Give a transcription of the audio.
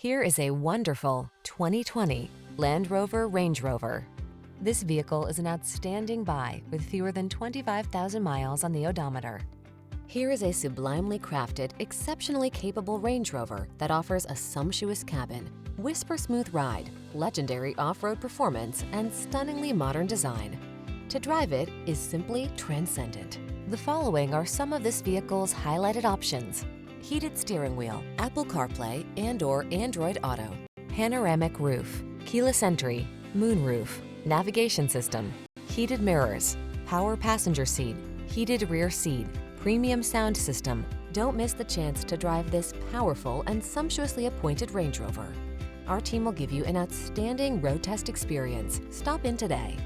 Here is a wonderful 2020 Land Rover Range Rover. This vehicle is an outstanding buy with fewer than 25,000 miles on the odometer. Here is a sublimely crafted, exceptionally capable Range Rover that offers a sumptuous cabin, whisper-smooth ride, legendary off-road performance, and stunningly modern design. To drive it is simply transcendent. The following are some of this vehicle's highlighted options: heated steering wheel, Apple CarPlay and/or Android Auto, panoramic roof, keyless entry, moonroof, navigation system, heated mirrors, power passenger seat, heated rear seat, premium sound system. Don't miss the chance to drive this powerful and sumptuously appointed Range Rover. Our team will give you an outstanding road test experience. Stop in today.